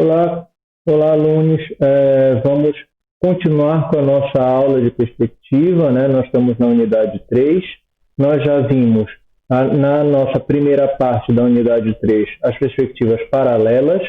Olá, olá alunos. Vamos continuar com a nossa aula de perspectiva, né? Nós estamos na unidade 3. Nós já vimos na nossa primeira parte da unidade 3 as perspectivas paralelas,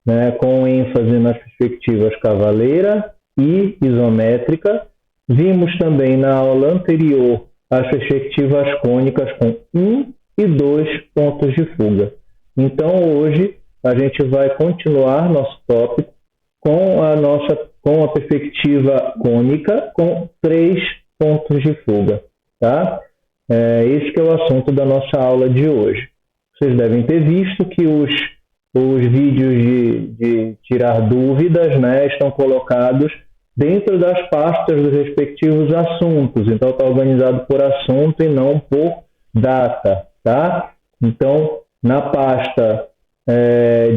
né? Com ênfase nas perspectivas cavaleira e isométrica. Vimos também na aula anterior as perspectivas cônicas com 1 e 2 pontos de fuga. Então, hoje, a gente vai continuar nosso tópico com a perspectiva cônica com 3 pontos de fuga, tá? Esse que é o assunto da nossa aula de hoje. Vocês devem ter visto que os vídeos de tirar dúvidas, né, estão colocados dentro das pastas dos respectivos assuntos. Então, está organizado por assunto e não por data, tá? Então, na pasta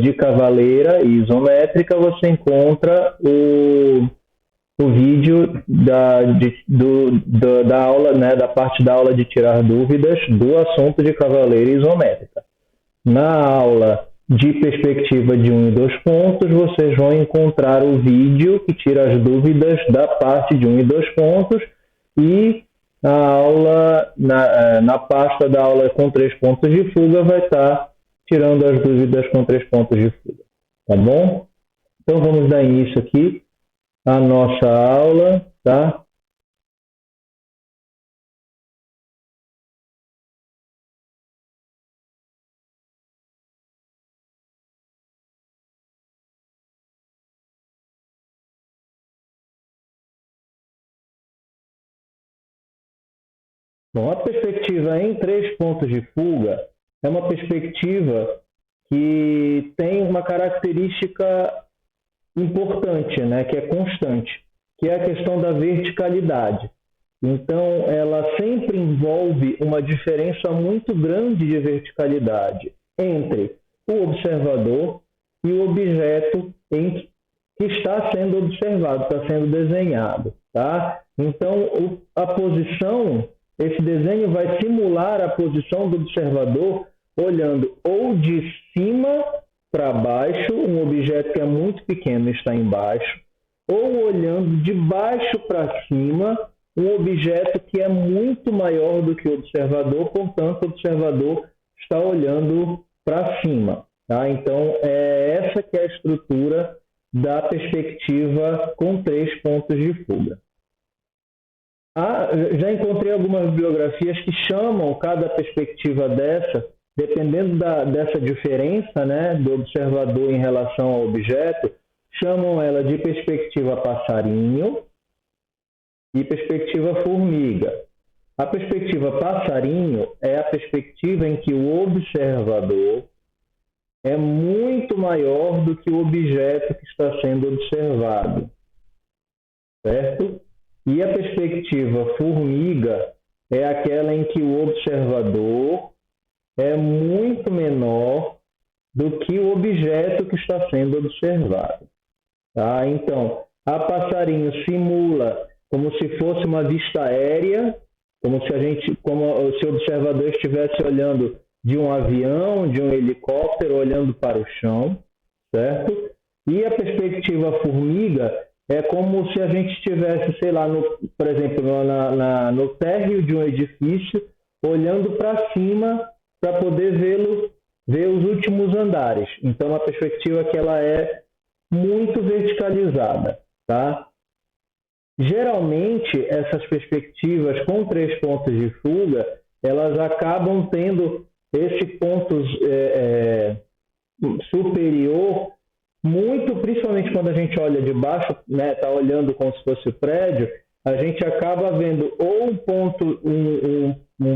de cavaleira e isométrica, você encontra o vídeo da aula, né, da parte da aula de tirar dúvidas do assunto de cavaleira e isométrica. Na aula de perspectiva de 1 e 2 pontos, vocês vão encontrar o vídeo que tira as dúvidas da parte de 1 e 2 pontos, e a aula, na pasta da aula com 3 pontos de fuga, vai estar tirando as dúvidas com 3 pontos de fuga, tá bom? Então vamos dar início aqui à nossa aula, tá? Bom, a perspectiva em 3 pontos de fuga é uma perspectiva que tem uma característica importante, né, que é constante, que é a questão da verticalidade. Então, ela sempre envolve uma diferença muito grande de verticalidade entre o observador e o objeto que está sendo observado, está sendo desenhado, tá? Então, a posição, esse desenho vai simular a posição do observador olhando ou de cima para baixo, um objeto que é muito pequeno está embaixo, ou olhando de baixo para cima, um objeto que é muito maior do que o observador, portanto, o observador está olhando para cima, tá? Então, é essa que é a estrutura da perspectiva com 3 pontos de fuga. Já encontrei algumas bibliografias que chamam cada perspectiva dessa, dependendo dessa diferença, né, do observador em relação ao objeto, chamam ela de perspectiva passarinho e perspectiva formiga. A perspectiva passarinho é a perspectiva em que o observador é muito maior do que o objeto que está sendo observado, certo? E a perspectiva formiga é aquela em que o observador é muito menor do que o objeto que está sendo observado, tá? Então, a passarinho simula como se fosse uma vista aérea, como se o observador estivesse olhando de um avião, de um helicóptero, olhando para o chão, certo? E a perspectiva formiga é como se a gente estivesse, sei lá, por exemplo, no térreo de um edifício, olhando para cima para poder ver os últimos andares. Então, a perspectiva que ela é muito verticalizada, tá? Geralmente, essas perspectivas com 3 pontos de fuga, elas acabam tendo esse ponto superior, muito, principalmente quando a gente olha de baixo, né, tá olhando como se fosse o prédio, a gente acaba vendo ou um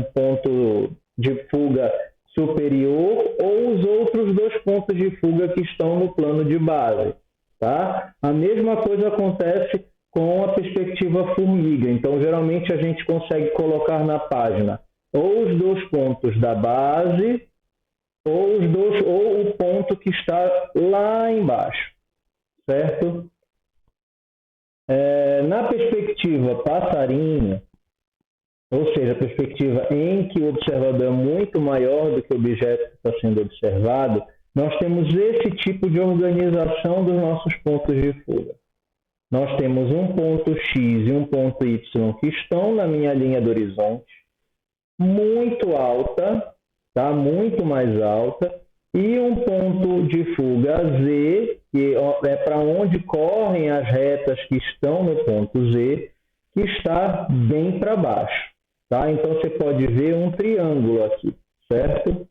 ponto de fuga superior ou os outros 2 pontos de fuga que estão no plano de base, tá? A mesma coisa acontece com a perspectiva formiga. Então, geralmente a gente consegue colocar na página ou os 2 pontos da base ou o ponto que está lá embaixo, certo? Na perspectiva passarinho, ou seja, a perspectiva em que o observador é muito maior do que o objeto que está sendo observado, nós temos esse tipo de organização dos nossos pontos de fuga. Nós temos um ponto X e um ponto Y que estão na minha linha do horizonte, muito alta, tá? Muito mais alta, e um ponto de fuga Z, que é para onde correm as retas que estão no ponto Z, que está bem para baixo. Tá? Então, você pode ver um triângulo aqui, certo?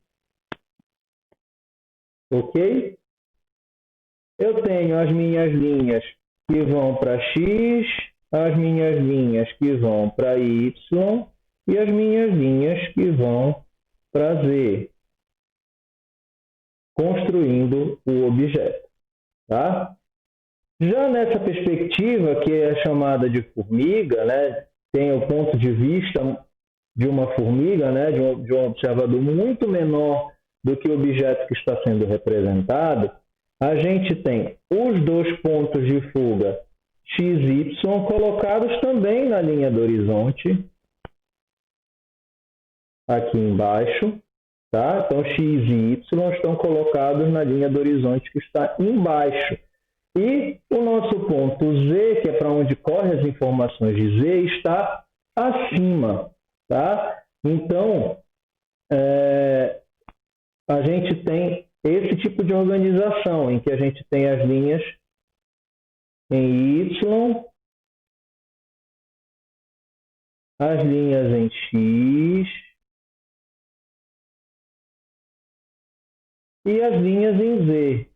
Ok? Eu tenho as minhas linhas que vão para X, as minhas linhas que vão para Y e as minhas linhas que vão para Z, construindo o objeto. Tá? Já nessa perspectiva, que é chamada de formiga, né, tem o ponto de vista de uma formiga, né, de um observador muito menor do que o objeto que está sendo representado, a gente tem os dois pontos de fuga x e y colocados também na linha do horizonte, aqui embaixo. Tá? Então, x e y estão colocados na linha do horizonte que está embaixo. E o nosso ponto Z, que é para onde correm as informações de Z, está acima. Tá? Então, a gente tem esse tipo de organização, em que a gente tem as linhas em Y, as linhas em X e as linhas em Z.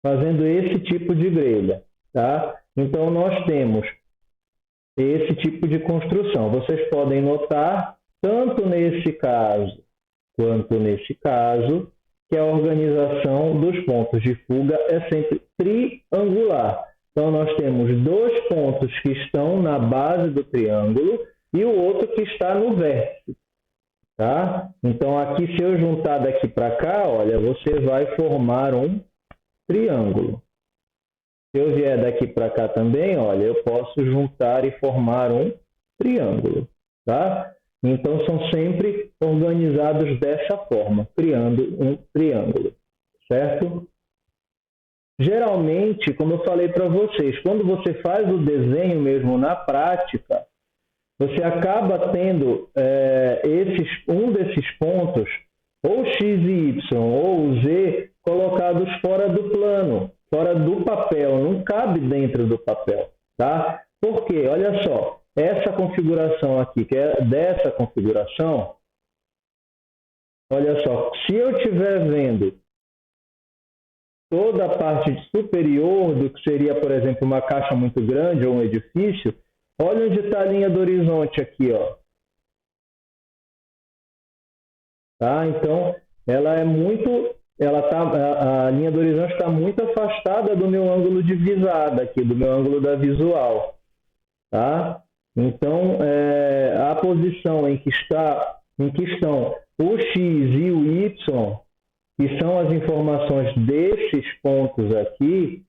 Fazendo esse tipo de grelha. Tá? Então, nós temos esse tipo de construção. Vocês podem notar, tanto nesse caso quanto nesse caso, que a organização dos pontos de fuga é sempre triangular. Então, nós temos dois pontos que estão na base do triângulo e o outro que está no vértice. Tá? Então, aqui, se eu juntar daqui para cá, olha, você vai formar um triângulo. Se eu vier daqui para cá também, olha, eu posso juntar e formar um triângulo. Tá? Então, são sempre organizados dessa forma, criando um triângulo. Certo? Geralmente, como eu falei para vocês, quando você faz o desenho mesmo na prática, você acaba tendo um desses pontos, ou x e y, ou z, colocados fora do plano, fora do papel, não cabe dentro do papel. Tá? Por quê? Olha só, essa configuração aqui, que é dessa configuração, olha só, se eu estiver vendo toda a parte superior do que seria, por exemplo, uma caixa muito grande ou um edifício, olha onde está a linha do horizonte aqui, ó. Tá? Então, a linha do horizonte está muito afastada do meu ângulo de visada aqui, do meu ângulo da visual. Tá? Então, a posição em que estão o x e o y, que são as informações desses pontos aqui,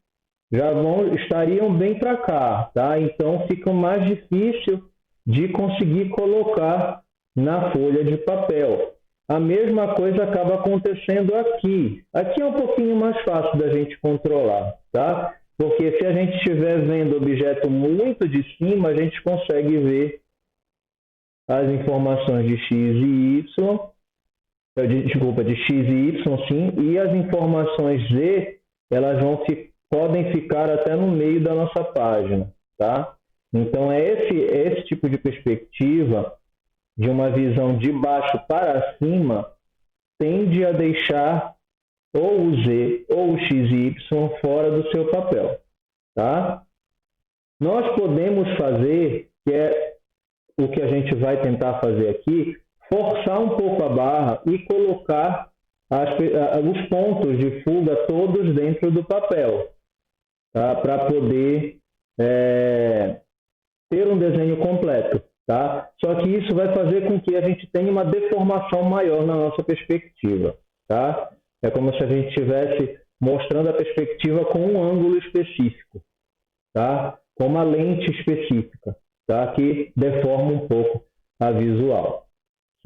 já estariam bem para cá, tá? Então fica mais difícil de conseguir colocar na folha de papel. A mesma coisa acaba acontecendo aqui. Aqui é um pouquinho mais fácil da gente controlar, tá? Porque se a gente estiver vendo o objeto muito de cima, a gente consegue ver as informações de x e y, de x e y, sim, e as informações z, elas podem ficar até no meio da nossa página, tá? Então, esse tipo de perspectiva, de uma visão de baixo para cima, tende a deixar ou o z ou o x e y fora do seu papel, tá? Nós podemos fazer, que é o que a gente vai tentar fazer aqui, forçar um pouco a barra e colocar os pontos de fuga todos dentro do papel, tá? Para poder ter um desenho completo. Tá? Só que isso vai fazer com que a gente tenha uma deformação maior na nossa perspectiva. Tá? É como se a gente estivesse mostrando a perspectiva com um ângulo específico, tá? Com uma lente específica. tá? Que deforma um pouco a visual,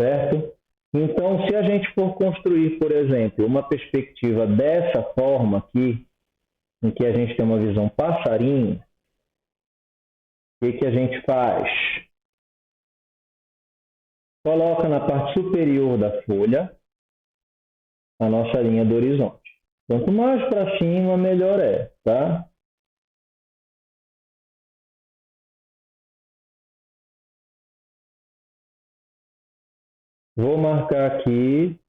certo? Então, se a gente for construir, por exemplo, uma perspectiva dessa forma aqui, em que a gente tem uma visão passarinho, o que a gente faz? Coloca na parte superior da folha a nossa linha do horizonte. Quanto mais para cima, melhor é, tá? Vou marcar aqui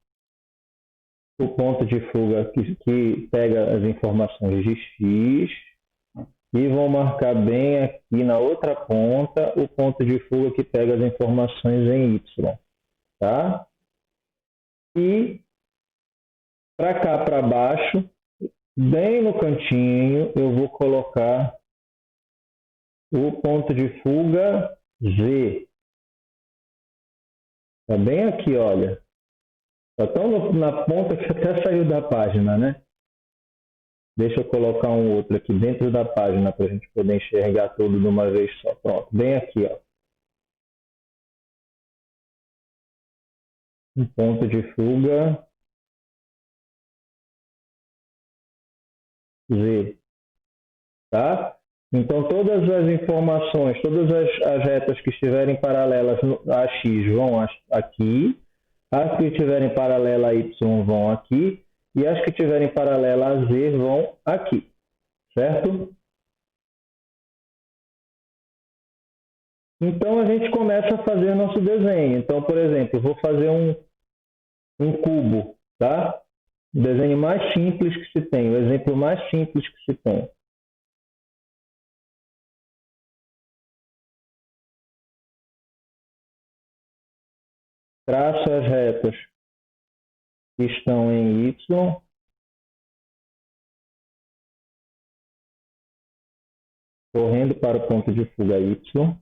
o ponto de fuga que pega as informações de X e vou marcar bem aqui na outra ponta o ponto de fuga que pega as informações em Y, tá? E para cá, para baixo, bem no cantinho, eu vou colocar o ponto de fuga Z. Tá bem aqui, olha. Tá tão na ponta que até saiu da página, né? Deixa eu colocar um outro aqui dentro da página para a gente poder enxergar tudo de uma vez só. Pronto, bem aqui, ó. Um ponto de fuga Z, tá? Então, todas as informações, todas as retas que estiverem paralelas a X vão aqui, as que estiverem paralelas a Y vão aqui, e as que estiverem paralelas a Z vão aqui, certo? Então, a gente começa a fazer nosso desenho. Então, por exemplo, eu vou fazer um cubo, tá? O desenho mais simples que se tem, o exemplo mais simples que se tem. Traço as retas que estão em Y, correndo para o ponto de fuga Y.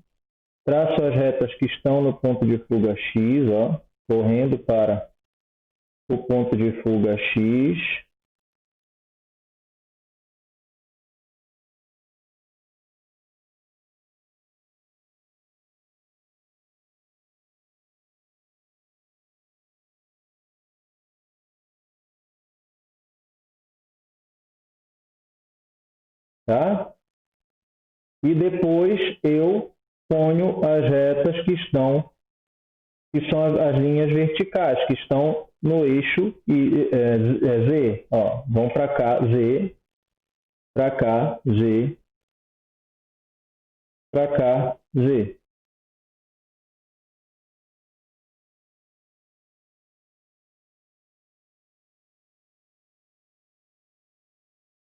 Traço as retas que estão no ponto de fuga X, ó, correndo para o ponto de fuga X. Tá? E depois eu ponho as retas que são as linhas verticais, que estão no eixo Z. Ó, vão para cá, Z, para cá, Z, para cá, Z.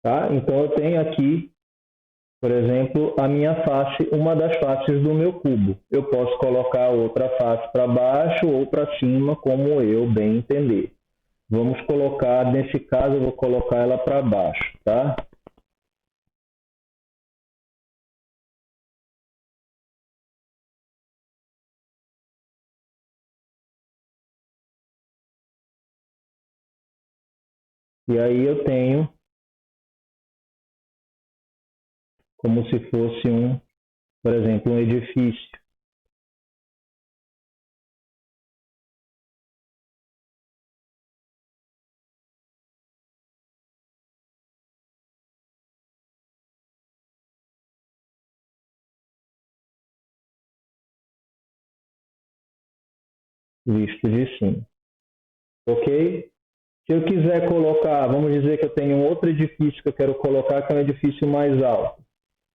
Tá? Então eu tenho aqui, por exemplo, a minha face, uma das faces do meu cubo. Eu posso colocar outra face para baixo ou para cima, como eu bem entender. Vamos colocar, nesse caso, eu vou colocar ela para baixo, tá? E aí eu tenho como se fosse por exemplo, um edifício. Visto de cima. Ok? Se eu quiser colocar, vamos dizer que eu tenho um outro edifício que eu quero colocar, que é um edifício mais alto,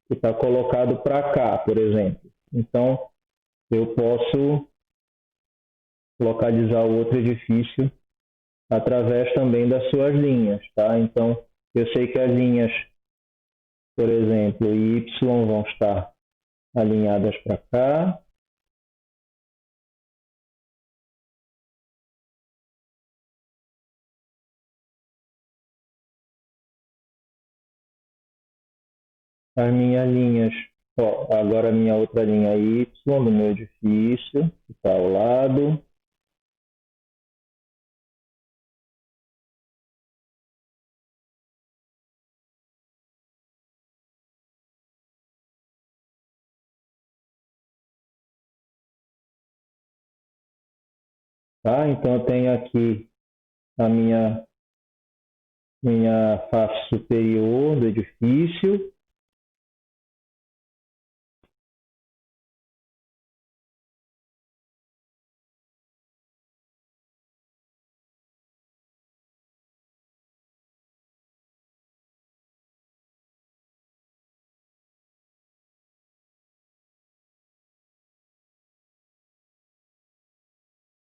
que está colocado para cá, por exemplo. Então, eu posso localizar o outro edifício através também das suas linhas, tá? Então, eu sei que as linhas, por exemplo, Y vão estar alinhadas para cá. As minhas linhas, ó, agora a minha outra linha Y do meu edifício, que está ao lado. Tá? Então, eu tenho aqui a minha face superior do edifício.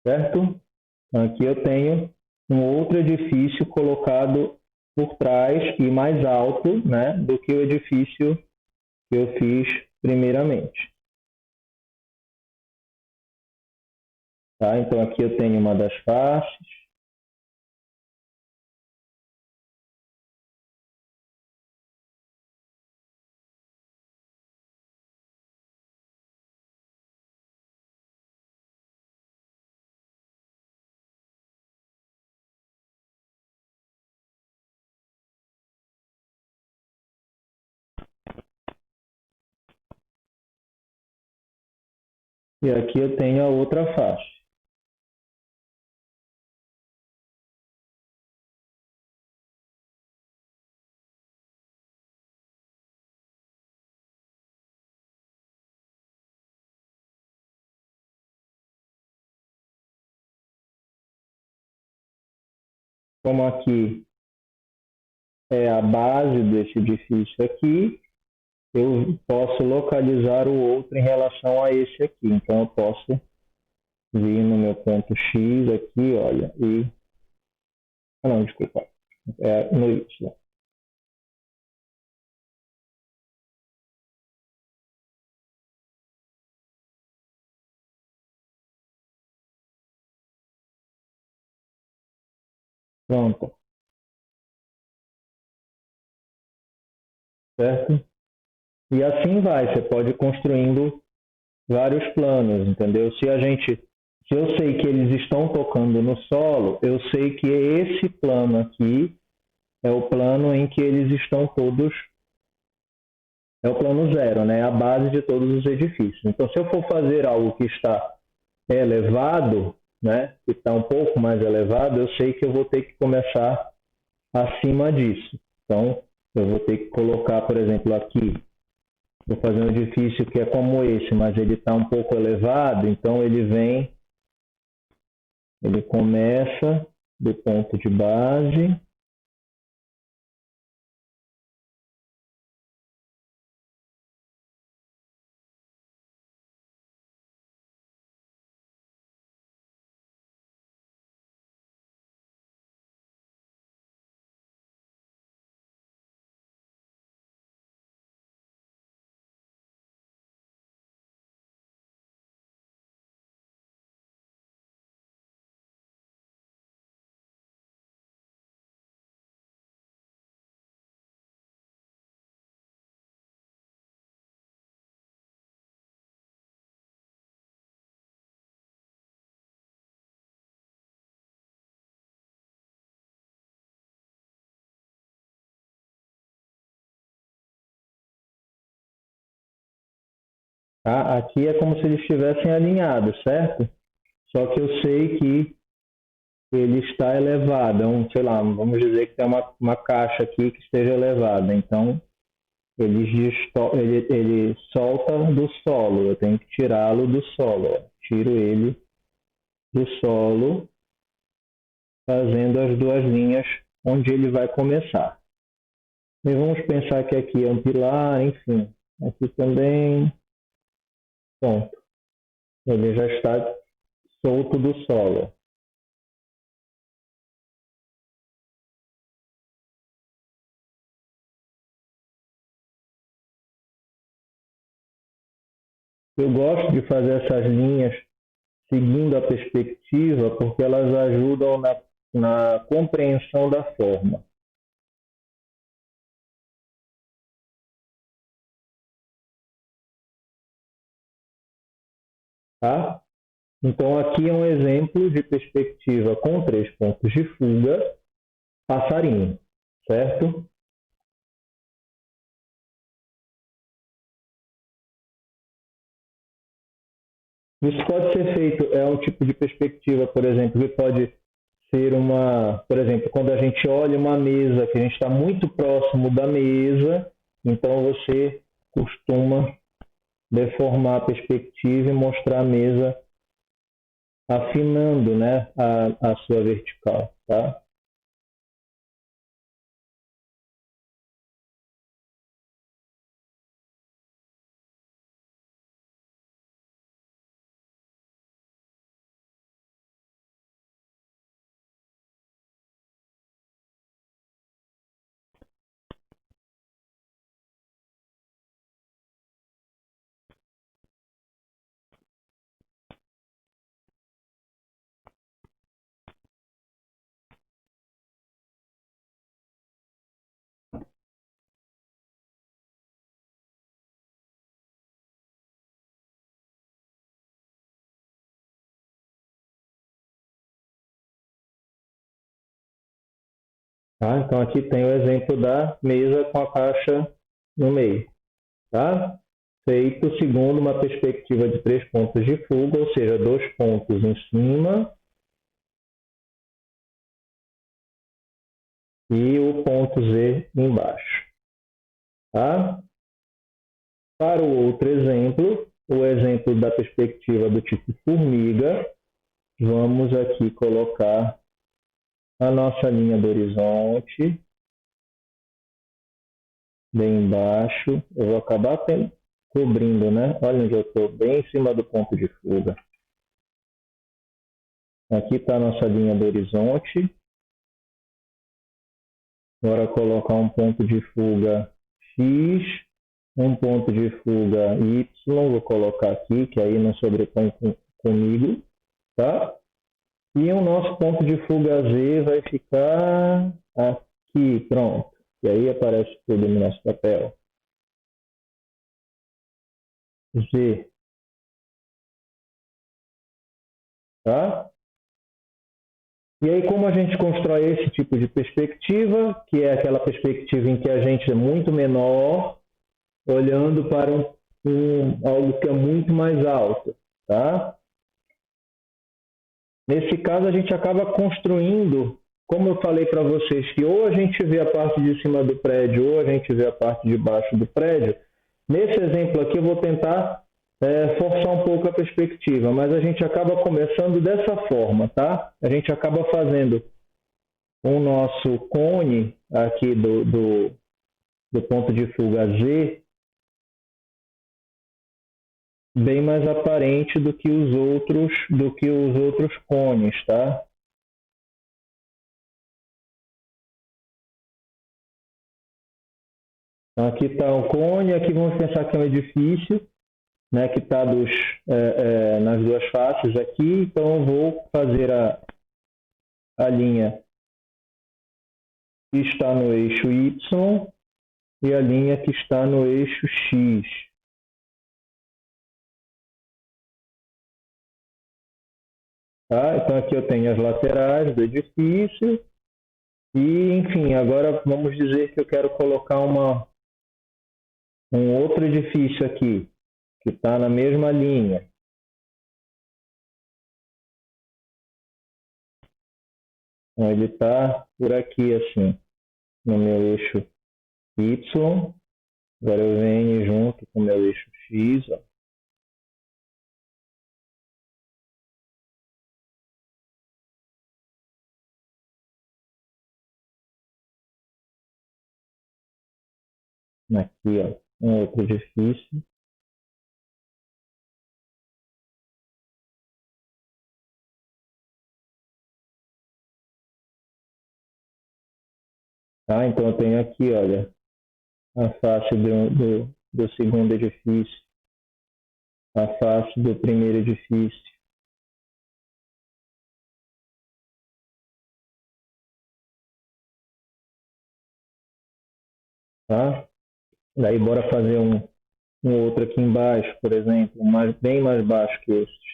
Certo? Aqui eu tenho um outro edifício colocado por trás e mais alto, né, do que o edifício que eu fiz primeiramente. Tá? Então aqui eu tenho uma das faces. E aqui eu tenho a outra face. Como aqui é a base desse edifício aqui, eu posso localizar o outro em relação a esse aqui. Então eu posso vir no meu ponto X aqui, olha, e... Ah, não, desculpa. É no Y. Pronto. Certo? E assim vai, você pode ir construindo vários planos, entendeu? Se eu sei que eles estão tocando no solo, eu sei que esse plano aqui é o plano em que eles estão todos, é o plano zero, né? A base de todos os edifícios. Então, se eu for fazer algo que está elevado, né? Que está um pouco mais elevado, eu sei que eu vou ter que começar acima disso. Então, eu vou ter que colocar, por exemplo, aqui, vou fazer um edifício que é como esse, mas ele está um pouco elevado, então ele começa do ponto de base, tá? Aqui é como se eles estivessem alinhados, certo? Só que eu sei que ele está elevado, então, sei lá, vamos dizer que tem uma caixa aqui que esteja elevada, então ele solta do solo, eu tenho que tirá-lo do solo, tiro ele do solo, fazendo as duas linhas onde ele vai começar. E vamos pensar que aqui é um pilar, enfim, aqui também, pronto, ele já está solto do solo. Eu gosto de fazer essas linhas seguindo a perspectiva porque elas ajudam na compreensão da forma. Tá? Então, aqui é um exemplo de perspectiva com 3 pontos de fuga, passarinho, certo? Isso pode ser feito, é um tipo de perspectiva, por exemplo, que pode ser por exemplo, quando a gente olha uma mesa, que a gente está muito próximo da mesa, então você costuma deformar a perspectiva e mostrar a mesa afinando, né, a sua vertical, tá? Tá? Então aqui tem o exemplo da mesa com a caixa no meio, tá? Feito segundo uma perspectiva de 3 pontos de fuga, ou seja, 2 pontos em cima e o ponto Z embaixo, tá? Para o outro exemplo, o exemplo da perspectiva do tipo formiga, vamos aqui colocar a nossa linha do horizonte bem embaixo. Eu vou acabar cobrindo, né? Olha onde eu estou, bem em cima do ponto de fuga. Aqui está a nossa linha do horizonte. Agora colocar um ponto de fuga X, um ponto de fuga Y, vou colocar aqui, que aí não sobrepõe comigo, tá? E o nosso ponto de fuga Z vai ficar aqui, pronto. E aí aparece tudo no nosso papel. Z, tá? E aí como a gente constrói esse tipo de perspectiva, que é aquela perspectiva em que a gente é muito menor, olhando para algo que é muito mais alto, tá? Nesse caso, a gente acaba construindo, como eu falei para vocês, que ou a gente vê a parte de cima do prédio ou a gente vê a parte de baixo do prédio. Nesse exemplo aqui, eu vou tentar forçar um pouco a perspectiva, mas a gente acaba começando dessa forma, tá? A gente acaba fazendo o nosso cone aqui do ponto de fuga Z bem mais aparente do que os outros cones, tá? Então, aqui está o cone, aqui vamos pensar que é um edifício, né, que está nas duas faces aqui, então eu vou fazer a linha que está no eixo Y e a linha que está no eixo X. Tá? Então aqui eu tenho as laterais do edifício e, enfim, agora vamos dizer que eu quero colocar um outro edifício aqui, que está na mesma linha. Então, ele está por aqui, assim, no meu eixo Y. Agora eu venho junto com o meu eixo X. Ó. Aqui, ó, um outro edifício. Tá? Então eu tenho aqui, olha, a face do segundo edifício, a face do primeiro edifício. Tá? Daí bora fazer um outro aqui embaixo, por exemplo, bem mais baixo que este.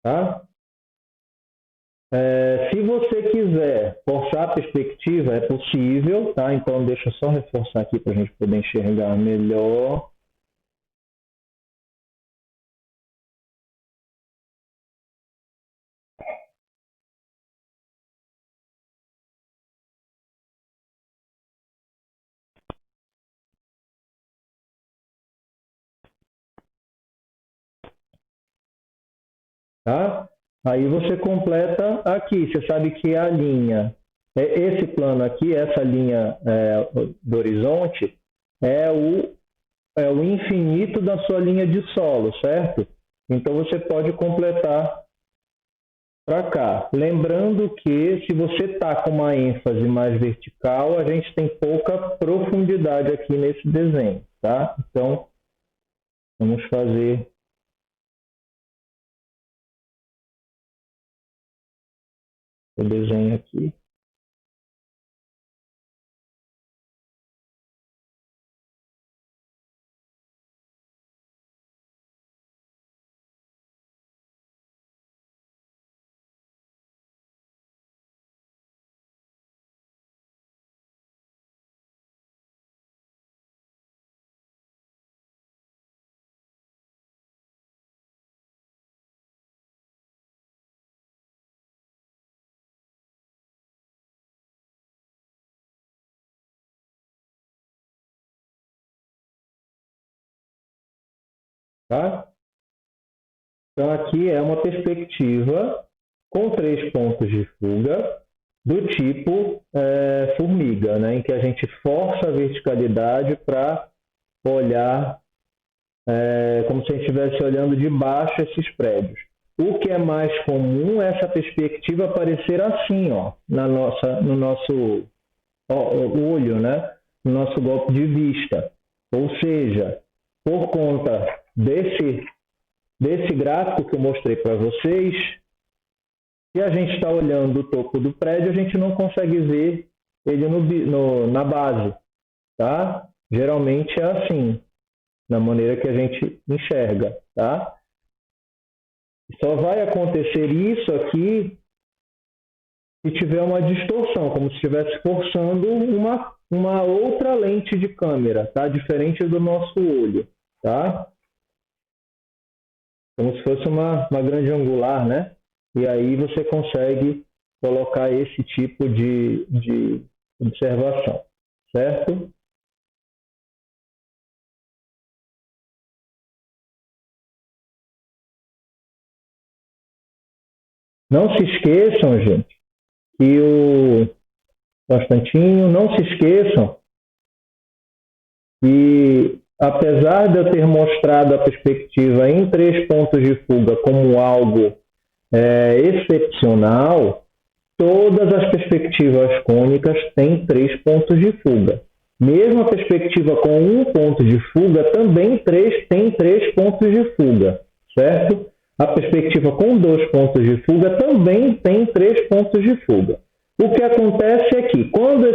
tá? Se você quiser forçar a perspectiva, é possível, tá? Então, deixa eu só reforçar aqui para a gente poder enxergar melhor. Tá? Aí você completa aqui. Você sabe que a linha, esse plano aqui, essa linha do horizonte, é o infinito da sua linha de solo, certo? Então você pode completar para cá. Lembrando que se você está com uma ênfase mais vertical, a gente tem pouca profundidade aqui nesse desenho, tá? Então, vamos fazer o desenho aqui. Tá? Então, aqui é uma perspectiva com 3 pontos de fuga do tipo formiga, né? Em que a gente força a verticalidade para olhar como se a gente estivesse olhando de baixo esses prédios. O que é mais comum é essa perspectiva aparecer assim, ó, no nosso olho, né? No nosso golpe de vista. Ou seja, por conta desse gráfico que eu mostrei para vocês, se a gente está olhando o topo do prédio, a gente não consegue ver ele na base, tá? Geralmente é assim, na maneira que a gente enxerga, tá? Só vai acontecer isso aqui se tiver uma distorção, como se estivesse forçando uma outra lente de câmera, tá? Diferente do nosso olho, tá? Como se fosse uma grande angular, né? E aí você consegue colocar esse tipo de observação, certo? Não se esqueçam, gente, que Constantinho, não se esqueçam que, apesar de eu ter mostrado a perspectiva em 3 pontos de fuga como algo excepcional, todas as perspectivas cônicas têm 3 pontos de fuga. Mesmo a perspectiva com 1 ponto de fuga também tem 3 pontos de fuga, certo? A perspectiva com 2 pontos de fuga também tem 3 pontos de fuga. O que acontece é que quando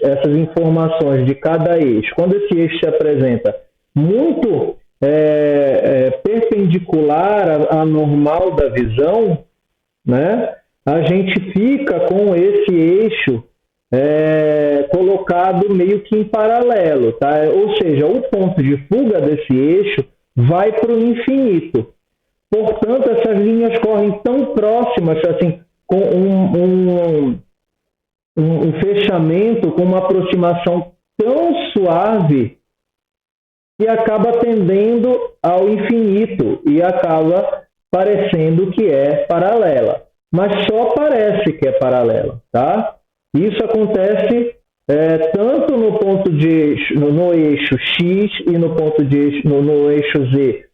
essas informações de cada eixo, quando esse eixo se apresenta muito perpendicular à normal da visão, né, a gente fica com esse eixo colocado meio que em paralelo, tá? Ou seja, o ponto de fuga desse eixo vai para o infinito. Portanto, essas linhas correm tão próximas, assim, com um fechamento, com uma aproximação tão suave, que acaba tendendo ao infinito e acaba parecendo que é paralela. Mas só parece que é paralela, tá? Isso acontece tanto no eixo X e no eixo Z,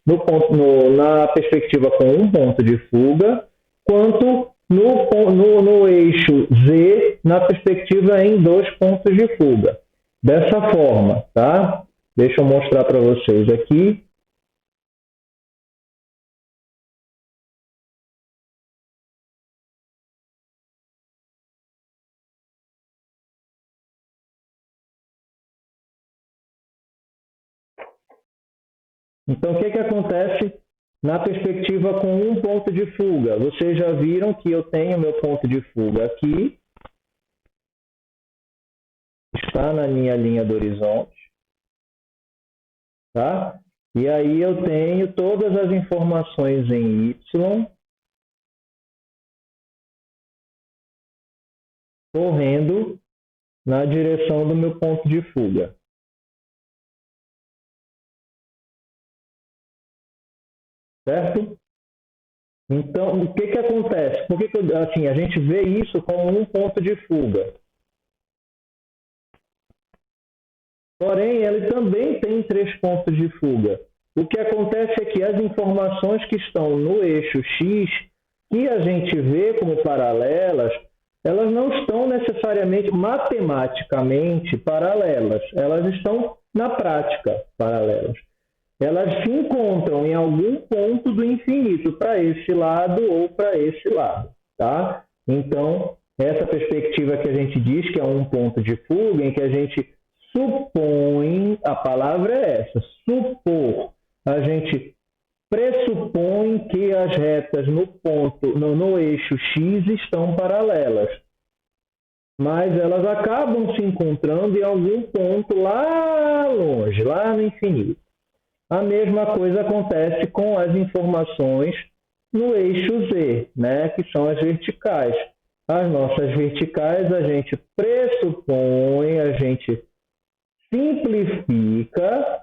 na perspectiva com 1 ponto de fuga, quanto no eixo Z, na perspectiva em 2 pontos de fuga. Dessa forma, tá? Deixa eu mostrar para vocês aqui. Então, o que acontece na perspectiva com um ponto de fuga. Vocês já viram que eu tenho meu ponto de fuga aqui, está na minha linha do horizonte, tá? E aí eu tenho todas as informações em Y correndo na direção do meu ponto de fuga. Certo? Então, o que acontece? Por que assim, a gente vê isso como um ponto de fuga? Porém, ele também tem 3 pontos de fuga. O que acontece é que as informações que estão no eixo X, que a gente vê como paralelas, elas não estão necessariamente matematicamente paralelas. Elas estão na prática paralelas. Elas se encontram em algum ponto do infinito, para esse lado ou para esse lado. Tá? Então, essa perspectiva que a gente diz que é um ponto de fuga, em que a gente supõe, a palavra é essa, supor. A gente pressupõe que as retas no eixo X estão paralelas. Mas elas acabam se encontrando em algum ponto lá longe, lá no infinito. A mesma coisa acontece com as informações no eixo Z, né, que são as verticais. As nossas verticais a gente pressupõe, a gente simplifica,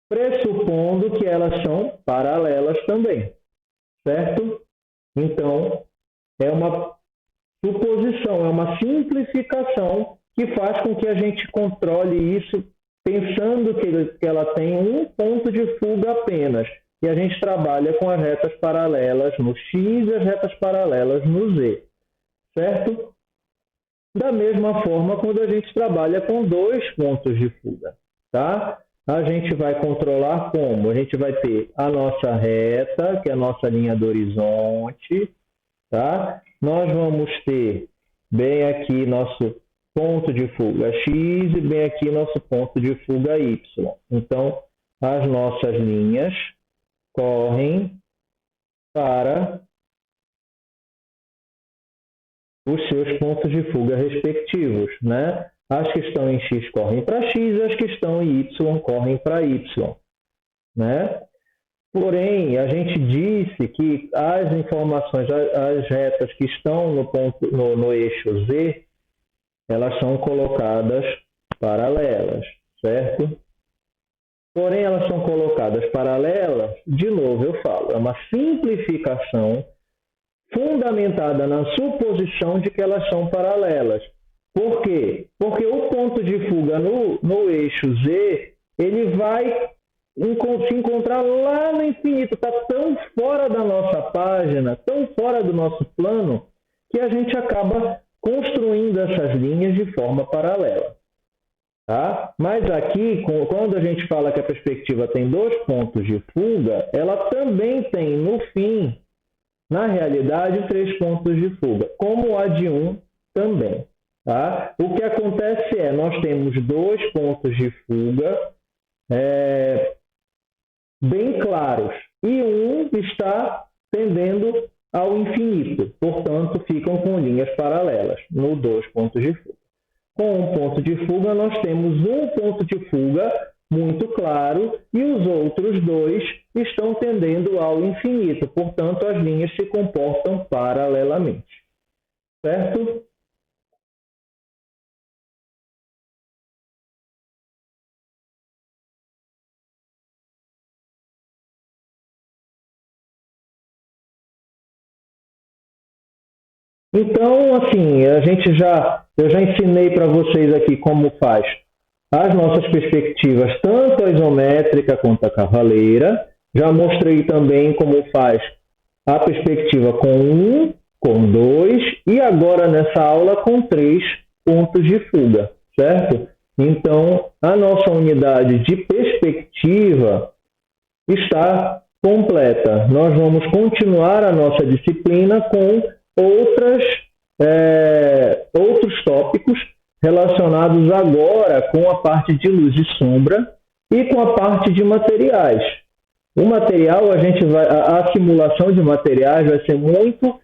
pressupondo que elas são paralelas também, certo? Então, é uma suposição, é uma simplificação que faz com que a gente controle isso pensando que ela tem um ponto de fuga apenas. E a gente trabalha com as retas paralelas no X e as retas paralelas no Z, certo? Da mesma forma, quando a gente trabalha com 2 pontos de fuga, tá? A gente vai controlar como? A gente vai ter a nossa reta, que é a nossa linha do horizonte, tá? Nós vamos ter bem aqui nosso ponto de fuga X e bem aqui nosso ponto de fuga Y. Então, as nossas linhas correm para os seus pontos de fuga respectivos, né? As que estão em X correm para X, as que estão em Y correm para Y, né? Porém, a gente disse que as informações, as retas que estão no eixo Z, elas são colocadas paralelas, certo? Porém, elas são colocadas paralelas, de novo eu falo, é uma simplificação fundamentada na suposição de que elas são paralelas. Por quê? Porque o ponto de fuga no eixo Z, ele vai se encontrar lá no infinito, está tão fora da nossa página, tão fora do nosso plano, que a gente acaba construindo essas linhas de forma paralela. Tá? Mas aqui, quando a gente fala que a perspectiva tem 2 pontos de fuga, ela também tem, no fim, na realidade, 3 pontos de fuga, como a de 1 também. Tá? O que acontece é, nós temos 2 pontos de fuga bem claros, e um está tendendo ao infinito, portanto, ficam com linhas paralelas, no 2 pontos de fuga. Com um ponto de fuga, nós temos um ponto de fuga muito claro e os outros 2 estão tendendo ao infinito, portanto, as linhas se comportam paralelamente. Certo? Então, assim, eu já ensinei para vocês aqui como faz as nossas perspectivas, tanto a isométrica quanto a cavaleira. Já mostrei também como faz a perspectiva com 1, com 2 e agora nessa aula com 3 pontos de fuga, certo? Então, a nossa unidade de perspectiva está completa. Nós vamos continuar a nossa disciplina com outros tópicos relacionados agora com a parte de luz e sombra e com a parte de materiais. O material, a simulação de materiais vai ser muito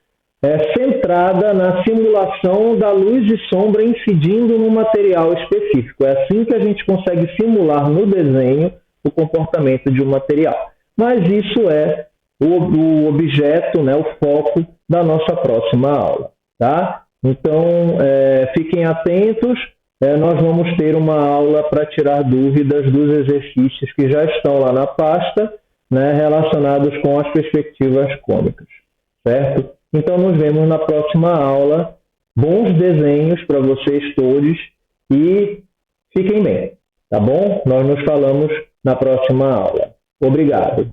centrada na simulação da luz e sombra incidindo no material específico. É assim que a gente consegue simular no desenho o comportamento de um material. Mas isso é o objeto, né, o foco da nossa próxima aula. Tá? Então, fiquem atentos. Nós vamos ter uma aula para tirar dúvidas dos exercícios que já estão lá na pasta, né, relacionados com as perspectivas cônicas. Certo? Então, nos vemos na próxima aula. Bons desenhos para vocês todos e fiquem bem, tá bom? Nós nos falamos na próxima aula. Obrigado.